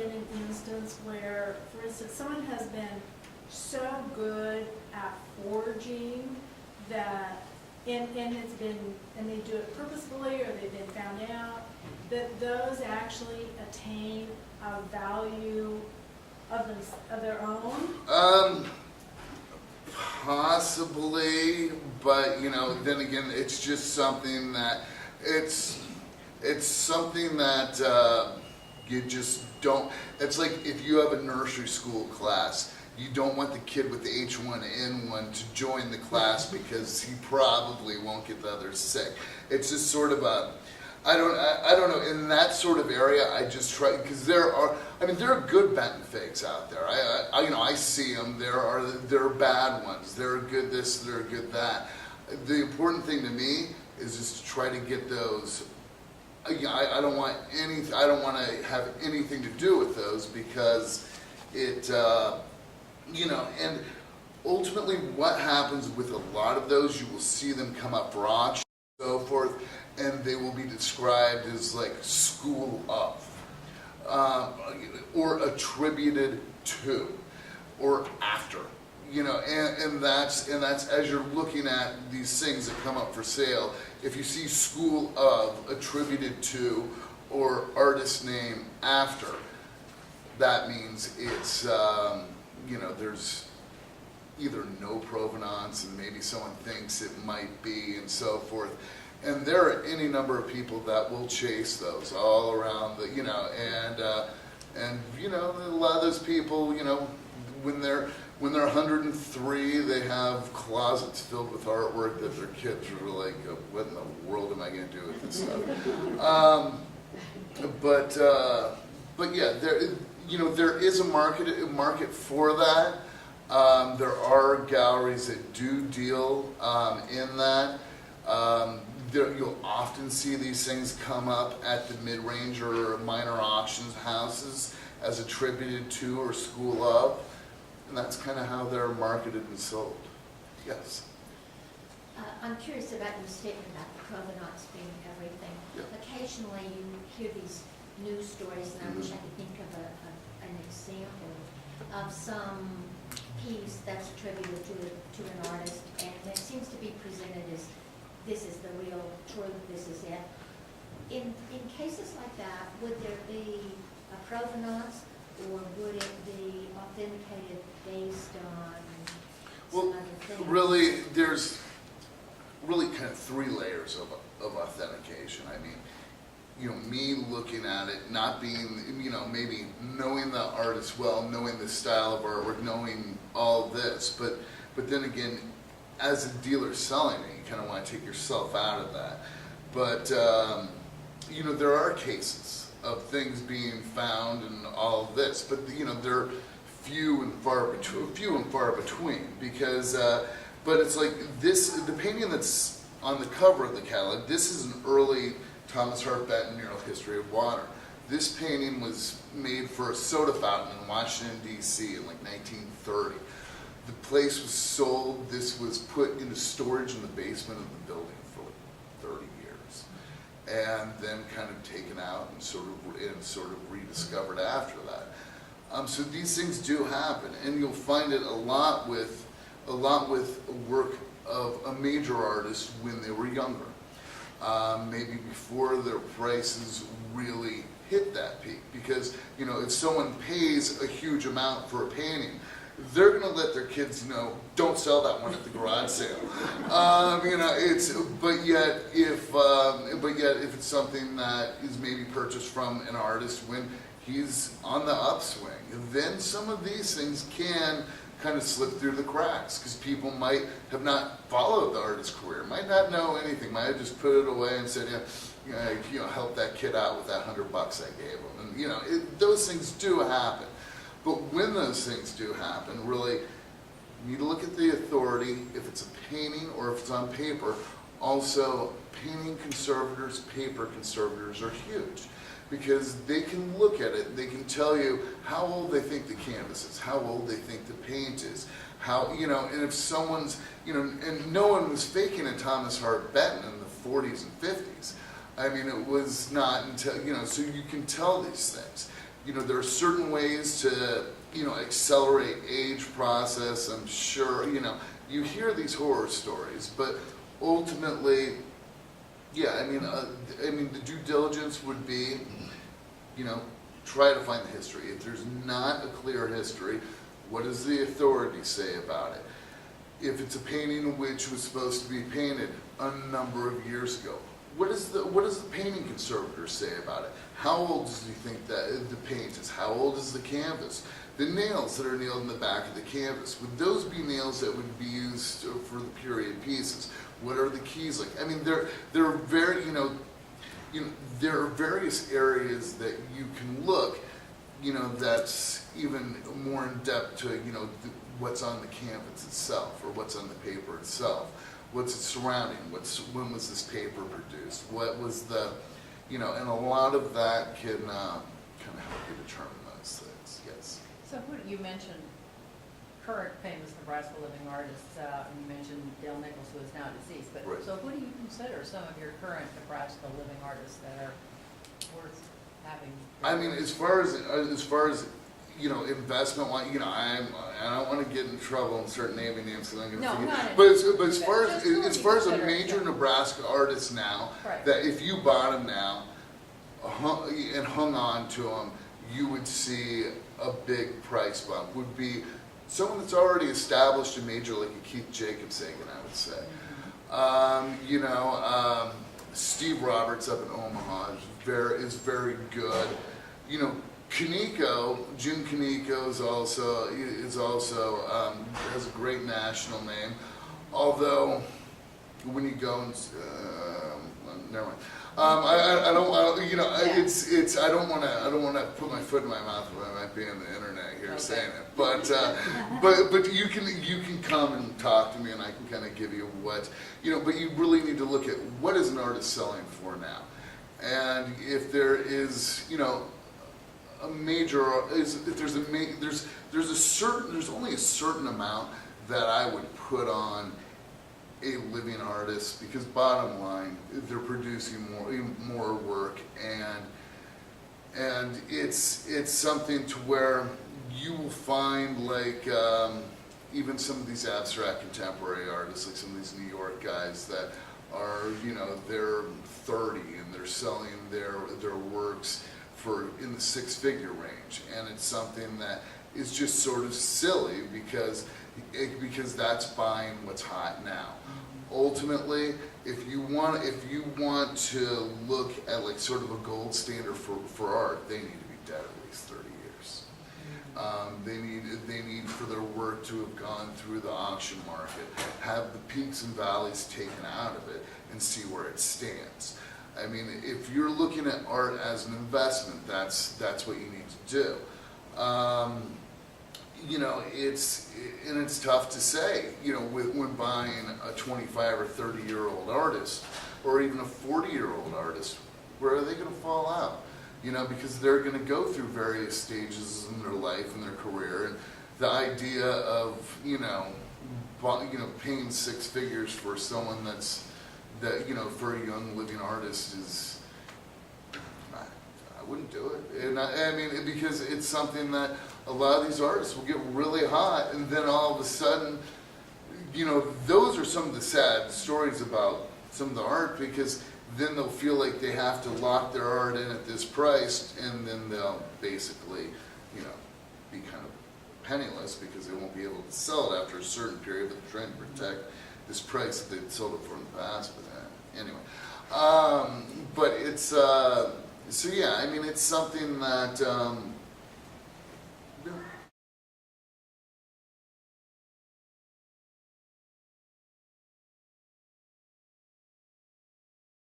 been an instance where, for instance, someone has been so good at forging that, and it's been, and they do it purposefully or they've been found out, that those actually attain a value of their own? Possibly, but then again, it's just something that it's something that you just don't. It's like if you have a nursery school class, you don't want the kid with the H1N1 to join the class because he probably won't get the others sick. It's just sort of a, I don't know. In that sort of area, I just try, because there are good Benton figs out there. I see them. There are bad ones. There are good this. There are good that. The important thing to me is just to try to get those. I don't want to have anything to do with those because it, and ultimately what happens with a lot of those, you will see them come up for auction and so forth, and they will be described as like school of, or attributed to, or after. And that's as you're looking at these things that come up for sale, if you see school of, attributed to, or artist name after, that means it's, there's either no provenance and maybe someone thinks it might be and so forth. And there are any number of people that will chase those all around the, and a lot of those people, when they're 103, they have closets filled with artwork that their kids are like, what in the world am I going to do with this stuff? But yeah, there is a market for that. There are galleries that do deal in that. You'll often see these things come up at the mid-range or minor auctions houses as attributed to or school of. And that's kind of how they're marketed and sold. Yes? I'm curious about your statement about the provenance being everything. Yeah. Occasionally you hear these news stories, and I wish I could think of an example of some piece that's attributed to an artist, and it seems to be presented as this is the real truth, this is it. In cases like that, would there be a provenance, or would it be authenticated based on some other things? Really, there's really kind of three layers of authentication. I mean, me looking at it, not being, maybe knowing the artist well, knowing the style of artwork, knowing all this, but then again, as a dealer selling it, you kind of want to take yourself out of that. But, there are cases of things being found and all of this, but they're few and far between because, but it's like this, the painting that's on the cover of the catalog, this is an early Thomas Hart Benton mural, History of Water. This painting was made for a soda fountain in Washington, D.C. in like 1930. The place was sold, this was put into storage in the basement of the building for like 30 years. And then kind of taken out and sort of rediscovered after that. So these things do happen, and you'll find it a lot with work of a major artist when they were younger. Maybe before their prices really hit that peak, because if someone pays a huge amount for a painting, they're going to let their kids know, don't sell that one at the garage sale. But yet if it's something that is maybe purchased from an artist when he's on the upswing, then some of these things can kind of slip through the cracks because people might have not followed the artist's career, might not know anything, might have just put it away and said, help that kid out with that $100 I gave him, and those things do happen. But when those things do happen, really, you need to look at the authority, if it's a painting or if it's on paper. Also, painting conservators, paper conservators are huge because they can look at it, they can tell you how old they think the canvas is, how old they think the paint is, how, and if someone's, and no one was faking a Thomas Hart Benton in the 40s and 50s. I mean, it was not until, so you can tell these things. you know, there are certain ways to, you know, accelerate age process. I'm sure, you know, you hear these horror stories, but ultimately, yeah, I mean, the due diligence would be, you know, try to find the history. If there's not a clear history, what does the authority say about it? If it's a painting which was supposed to be painted a number of years ago, what does the painting conservator say about it? How old does he think that the paint is? How old is the canvas? The nails that are nailed in the back of the canvas, would those be nails that would be used for the period pieces? What are the keys like? I mean, there are very, you know, there are various areas that you can look, you know, that's even more in depth to, you know, what's on the canvas itself, or what's on the paper itself, what's it surrounding, when was this paper produced, what was the, you know, and a lot of that can kind of help you determine those things. Yes. So you mentioned current famous Nebraska living artists, and you mentioned Dale Nichols, who is now deceased, but Right. so who do you consider some of your current Nebraska living artists that are worth having? I mean, as far as you know, investment, you know, I don't want to get in trouble and start naming names because I'm going to No, forget. not But in- as far just who as you far as a consider, major yeah. Nebraska artist now, Right. that if you bought him now and hung on to him, you would see a big price bump. Would be someone that's already established a major, like a Keith Jacobsagen, I would say. You know, Steve Roberts up in Omaha is very good. You know, June Kaneko is also has a great national name. Although when you go and never mind. I don't you know, Yeah. it's I don't want to put my foot in my mouth if I might be on the internet here Okay. saying it. But you can come and talk to me and I can kind of give you what, you know, but you really need to look at what is an artist selling for now. And if there is, you know, a major, if there's there's only a certain amount that I would put on a living artist, because bottom line, they're producing more work, and it's something to where you will find, like even some of these abstract contemporary artists, like some of these New York guys that are, you know, they're 30 and they're selling their works for in the six-figure range, and it's something that is just sort of silly because that's buying what's hot now. Ultimately, if you want to look at like sort of a gold standard for art, they need to be dead at least 30 years. They need for their work to have gone through the auction market, have the peaks and valleys taken out of it, and see where it stands. I mean, if you're looking at art as an investment, that's what you need to do. You know, it's tough to say, you know, when buying a 25 or 30-year-old artist, or even a 40-year-old artist, where are they going to fall out? You know, because they're going to go through various stages in their life and their career, and the idea of, you know, paying six figures for someone you know, for a young living artist is, I wouldn't do it. And I mean, because it's something that a lot of these artists will get really hot, and then all of a sudden, you know, those are some of the sad stories about some of the art, because then they'll feel like they have to lock their art in at this price, and then they'll basically, you know, be kind of penniless because they won't be able to sell it after a certain period, but they're trying to protect this price that they'd sold it for in the past. But anyway, but it's so yeah. I mean, it's something that